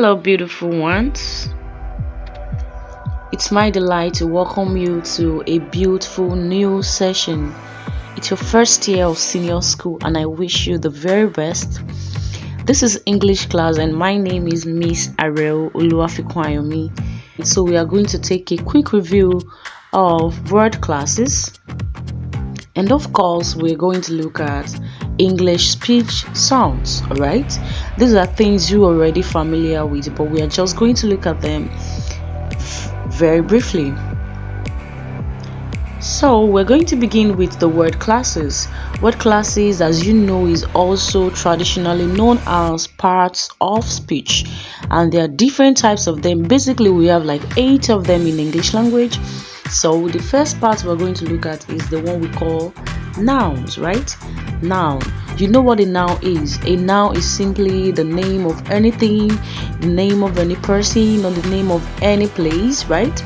Hello, beautiful ones. It's my delight to welcome you to a beautiful new session. It's your first year of senior school, and I wish you the very best. This is English class, and my name is Miss Arel Oluwafikwayomi. So, we are going to take a quick review of word classes, and of course, we're going to look at English speech sounds. All right, these are things you're already familiar with, but we are just going to look at them very briefly. So we're going to begin with the word classes. Word classes, as you know, is also traditionally known as parts of speech, and there are different types of them. Basically, we have like 8 of them in English language. So the first part we're going to look at is the one we call nouns, right? Noun. You know what a noun is. A noun is simply the name of anything, the name of any person, or the name of any place, right?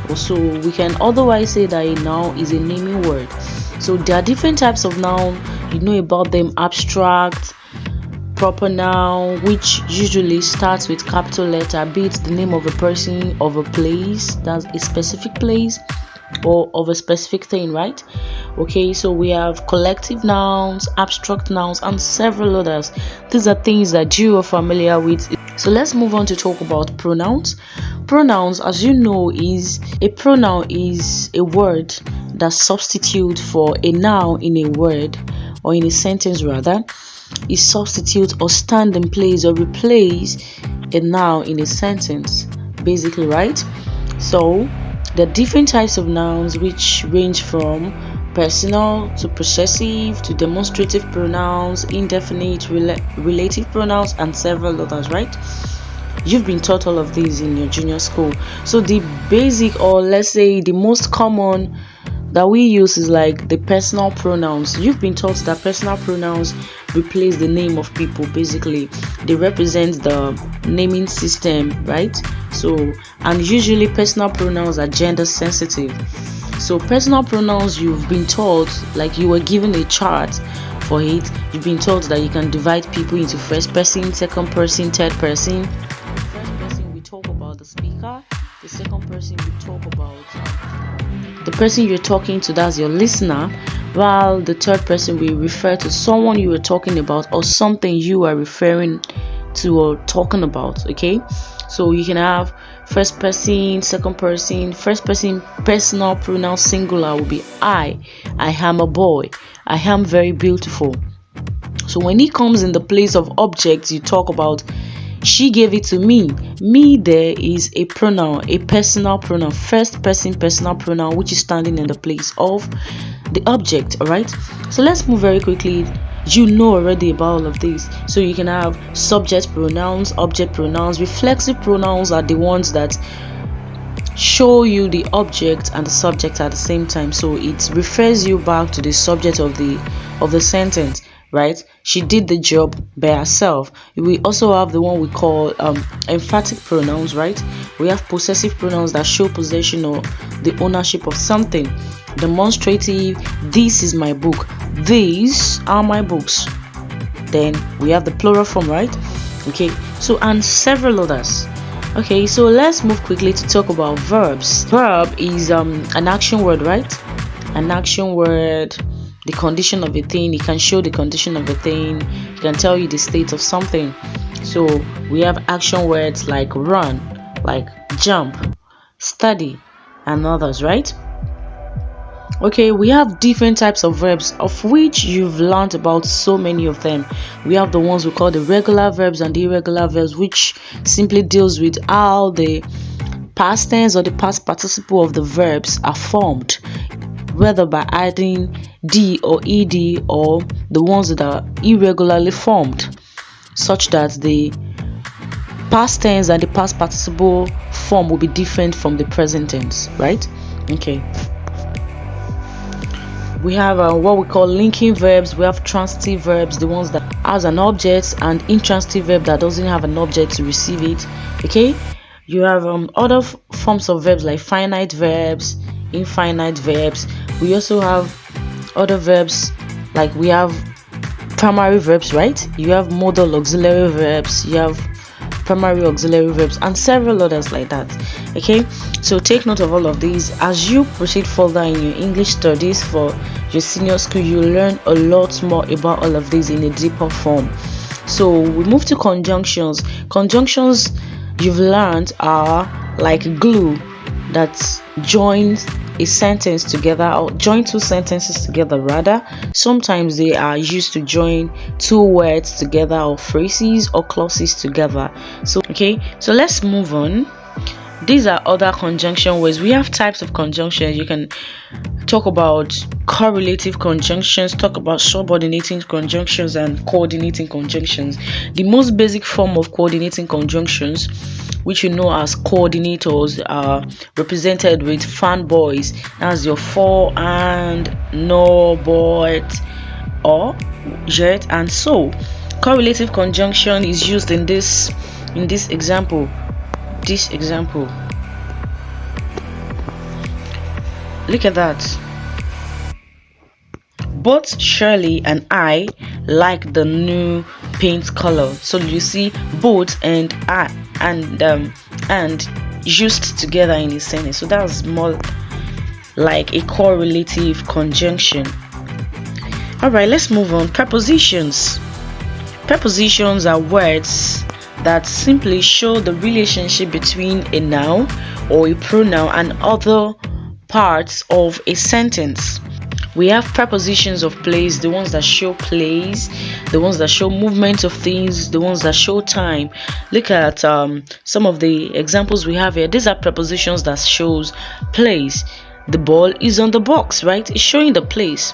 Also, we can otherwise say that a noun is a naming word. So there are different types of noun. You know about them: abstract, proper noun, which usually starts with capital letter, be it the name of a person, of a place, that's a specific place, or of a specific thing, right? Okay, so we have collective nouns, abstract nouns, and several others. These are things that you are familiar with. So let's move on to talk about pronouns. Pronouns, as you know, is a word that substitutes for a noun in a word or in a sentence rather. It substitutes or stand in place or replace a noun in a sentence, basically, right? So there are different types of nouns which range from personal to possessive to demonstrative pronouns, indefinite, relative pronouns, and several others, right? You've been taught all of these in your junior school. So the basic, or let's say the most common that we use, is like the personal pronouns. You've been taught that personal pronouns replace the name of people. Basically, they represent the naming system, right? So, and usually personal pronouns are gender sensitive. So personal pronouns, you've been taught, like you were given a chart for it. You've been taught that you can divide people into first person, second person, third person. The first person, we talk about the speaker. The second person, we talk about the person you're talking to, that's your listener, while the third person will refer to someone you were talking about or something you are referring to or talking about. Okay, so you can have first person, second person. First person personal pronoun singular will be I am a boy, I am very beautiful. So when it comes in the place of objects, you talk about she gave it to me. Me there is a pronoun, a personal pronoun, first person personal pronoun, which is standing in the place of the object. All right, so let's move very quickly. You know already about all of this. So you can have subject pronouns, object pronouns. Reflexive pronouns are the ones that show you the object and the subject at the same time, so it refers you back to the subject of the sentence, right? She did the job by herself. We also have the one we call emphatic pronouns, right? We have possessive pronouns that show possession or the ownership of something. Demonstrative: this is my book, these are my books. Then we have the plural form, right? Okay, so and several others. Okay, so let's move quickly to talk about verbs. Verb is an action word, right? An action word, the condition of a thing. It can show the condition of a thing. It can tell you the state of something. So we have action words like run, like jump, study, and others, right? Okay, we have different types of verbs, of which you've learned about so many of them. We have the ones we call the regular verbs and the irregular verbs, which simply deals with how the past tense or the past participle of the verbs are formed, whether by adding d or ed, or the ones that are irregularly formed, such that the past tense and the past participle form will be different from the present tense, right? Okay. We have what we call linking verbs. We have transitive verbs, the ones that has an object, and intransitive verb that doesn't have an object to receive it. Okay, you have other forms of verbs like finite verbs, infinite verbs. We also have other verbs like we have primary verbs, right? You have modal auxiliary verbs, you have primary auxiliary verbs, and several others like that. Okay, so take note of all of these as you proceed further in your English studies for your senior school. You learn a lot more about all of these in a deeper form. So we move to conjunctions. Conjunctions you've learned are like glue that joins a sentence together, or join two sentences together rather. Sometimes they are used to join two words together, or phrases or clauses together. So let's move on. These are other conjunction words. We have types of conjunctions. You can talk about correlative conjunctions, talk about subordinating conjunctions, and coordinating conjunctions. The most basic form of coordinating conjunctions, which you know as coordinators, are represented with fanboys. That's your for, and, no, but, or, yet, and so. Correlative conjunction is used in this example. Look at that. Both Shirley and I like the new paint color. So you see both and used together in a sentence. So that's more like a correlative conjunction. Alright, let's move on. Prepositions. Prepositions are words that simply show the relationship between a noun or a pronoun and other parts of a sentence. We have prepositions of place, the ones that show place, the ones that show movement of things, the ones that show time. Look at some of the examples we have here. These are prepositions that shows place. The ball is on the box, right? It's showing the place.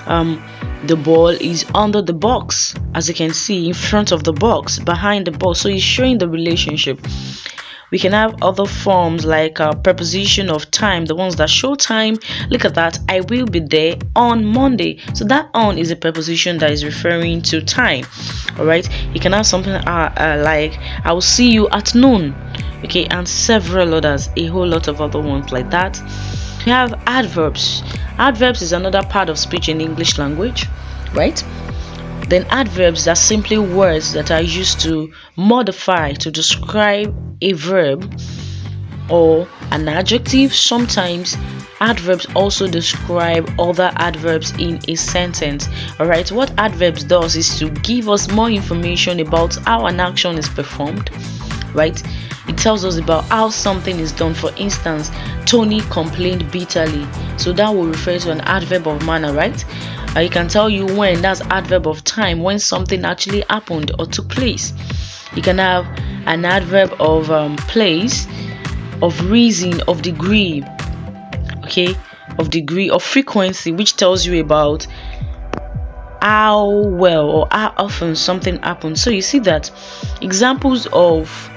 The ball is under the box, as you can see, in front of the box, behind the box. So it's showing the relationship. We can have other forms like a preposition of time, the ones that show time. Look at that. I will be there on Monday. So that on is a preposition that is referring to time. All right. You can have something like I will see you at noon. Okay, and several others, a whole lot of other ones like that. We have adverbs. Adverbs is another part of speech in English language, right? Then adverbs are simply words that are used to modify, to describe a verb or an adjective. Sometimes adverbs also describe other adverbs in a sentence. Alright, what adverbs does is to give us more information about how an action is performed, right? It tells us about how something is done. For instance, Tony complained bitterly. So that will refer to an adverb of manner, right? You can tell you when, that's adverb of time, when something actually happened or took place. You can have an adverb of place, of reason, of degree, okay, of degree, of frequency, which tells you about how well or how often something happens. So you see that examples of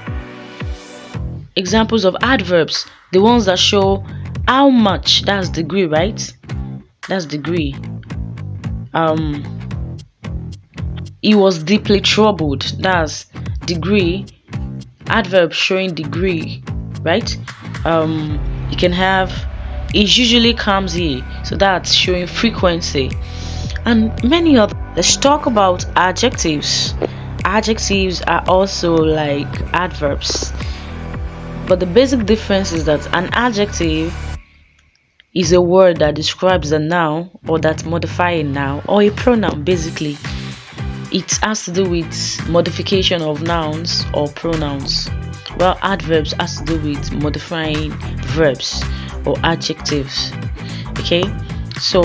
adverbs, the ones that show how much, that's degree, right? That's degree. He was deeply troubled, that's degree. Adverb showing degree, right? You can have it usually comes here, so that's showing frequency, and many other. Let's talk about adjectives. Adjectives are also like adverbs, but the basic difference is that an adjective is a word that describes a noun or that modifies a noun or a pronoun. Basically, it has to do with modification of nouns or pronouns, while adverbs has to do with modifying verbs or adjectives. Okay, so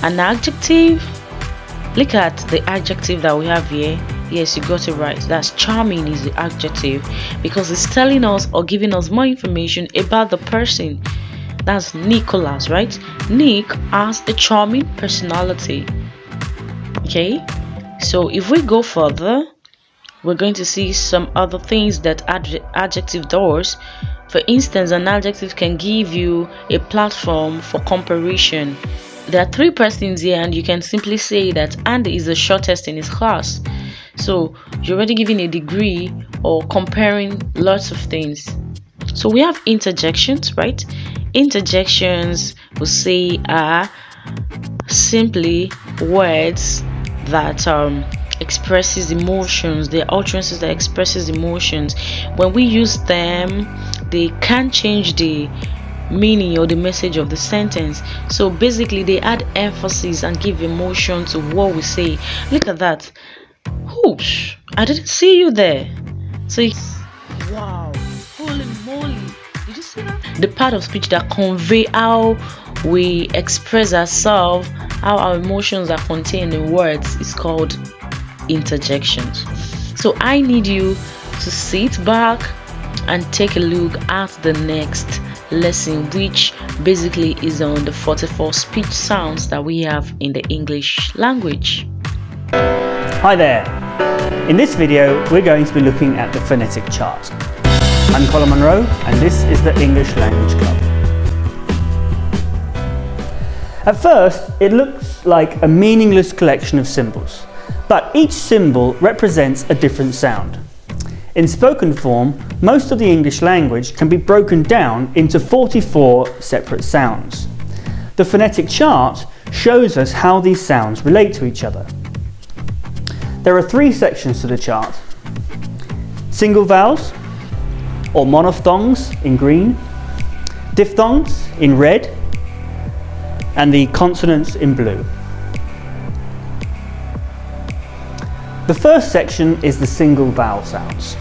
an adjective, look at the adjective that we have here. Yes, you got it right. That's charming is the adjective because it's telling us or giving us more information about the person. That's Nicholas, right? Nick has a charming personality. Okay, so if we go further, we're going to see some other things that adjective does. For instance, an adjective can give you a platform for comparison. There are three persons here, and you can simply say that Andy is the shortest in his class. So you're already giving a degree or comparing lots of things. So we have interjections, right? Interjections, we say, are simply words that expresses emotions. They're utterances that expresses emotions. When we use them, they can change the meaning or the message of the sentence. So basically they add emphasis and give emotion to what we say. Look at that. Whoosh, I didn't see you there. So wow, holy moly, did you see that? The part of speech that convey how we express ourselves, how our emotions are contained in words, is called interjections. So I need you to sit back and take a look at the next lesson, which basically is on the 44 speech sounds that we have in the English language. Hi there! In this video we're going to be looking at the phonetic chart. I'm Colin Monroe and this is the English Language Club. At first it looks like a meaningless collection of symbols, but each symbol represents a different sound. In spoken form, most of the English language can be broken down into 44 separate sounds. The phonetic chart shows us how these sounds relate to each other. There are 3 sections to the chart: single vowels, or monophthongs in green, diphthongs in red, and the consonants in blue. The first section is the single vowel sounds.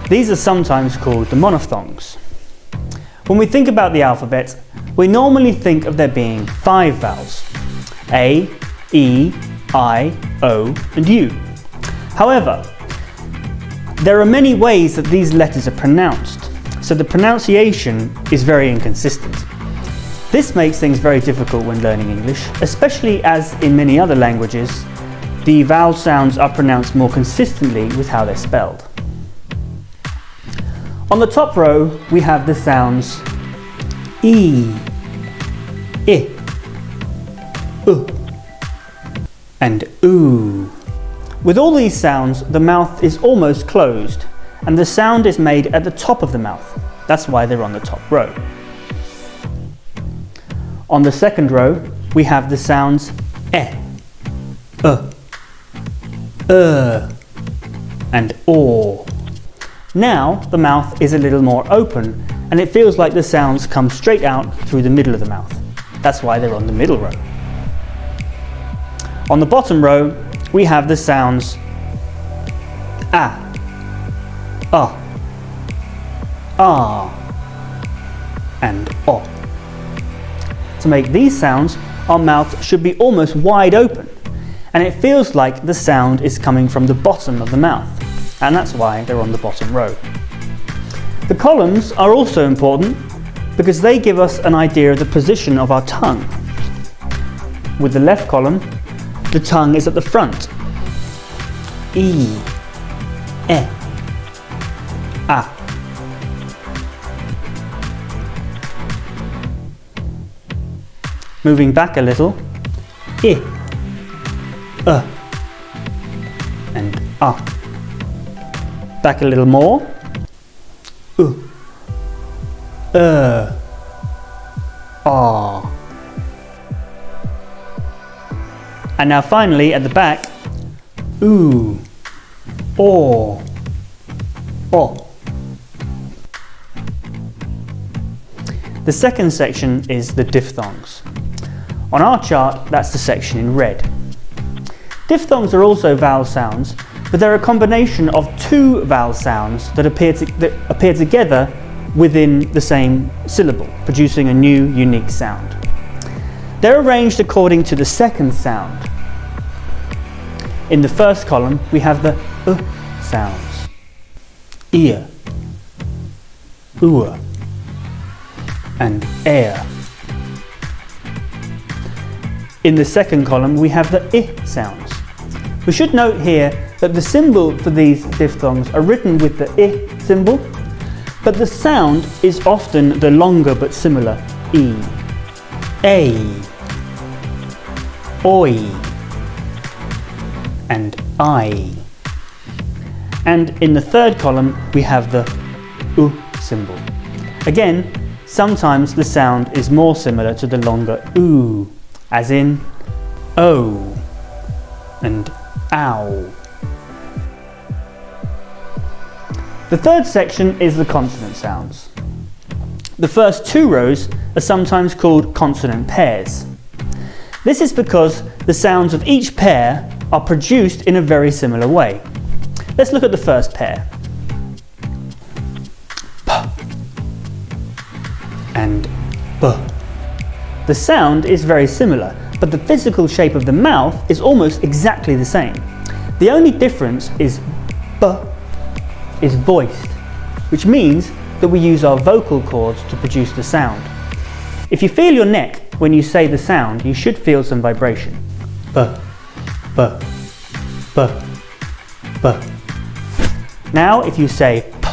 These are sometimes called the monophthongs. When we think about the alphabet, we normally think of there being 5 vowels: A, E, I, O, and U. However, there are many ways that these letters are pronounced, so the pronunciation is very inconsistent. This makes things very difficult when learning English, especially as in many other languages, the vowel sounds are pronounced more consistently with how they're spelled. On the top row, we have the sounds E, I, U, and OO. With all these sounds, the mouth is almost closed, and the sound is made at the top of the mouth. That's why they're on the top row. On the second row, we have the sounds E, and O. Now the mouth is a little more open, and it feels like the sounds come straight out through the middle of the mouth. That's why they're on the middle row. On the bottom row, we have the sounds A, and O. To make these sounds, our mouth should be almost wide open, and it feels like the sound is coming from the bottom of the mouth, and that's why they're on the bottom row. The columns are also important because they give us an idea of the position of our tongue. With the left column, the tongue is at the front. E, A. Moving back a little, I, and A. Back a little more, U, A. And now finally at the back, OO, O. The second section is the diphthongs. On our chart, that's the section in red. Diphthongs are also vowel sounds, but they're a combination of 2 vowel sounds that appear together within the same syllable, producing a new, unique sound. They're arranged according to the second sound. In the first column, we have the sounds: ear, ua, and air. In the second column, we have the I sounds. We should note here that the symbol for these diphthongs are written with the I symbol, but the sound is often the longer but similar E, A, Oi, and I. And in the third column, we have the U symbol. Again, sometimes the sound is more similar to the longer oo, as in O and ow. The third section is the consonant sounds. The first 2 rows are sometimes called consonant pairs. This is because the sounds of each pair are produced in a very similar way. Let's look at the first pair. P and B. The sound is very similar, but the physical shape of the mouth is almost exactly the same. The only difference is B is voiced, which means that we use our vocal cords to produce the sound. If you feel your neck when you say the sound, you should feel some vibration. B, B, B, B. Now if you say P,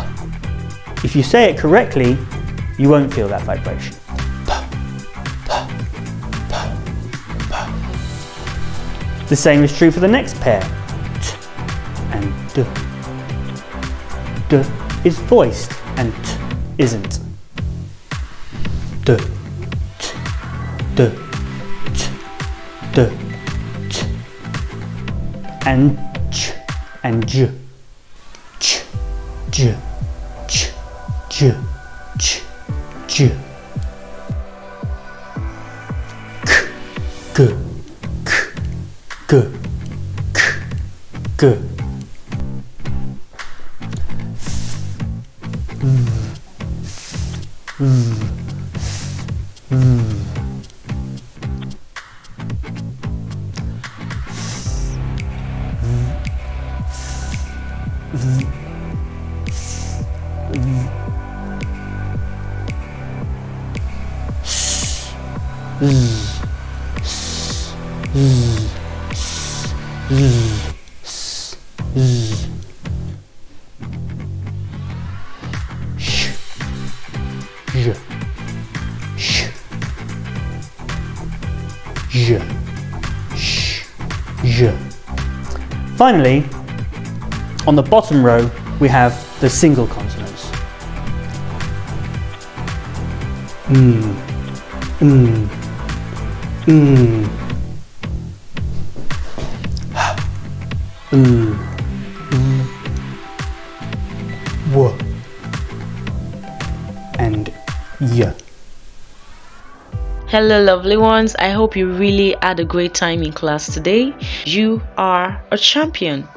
if you say it correctly, you won't feel that vibration. P, P, P, P. The same is true for the next pair. T and D. D is voiced and T isn't. D, T, D, T, D, T. And Ch and J. Ch, J, Ch, J, Ch, J. K, G, K, G, K, G. Finally, on the bottom row, we have the single consonants. W and Y. Hello lovely ones, I hope you really had a great time in class today. You are a champion.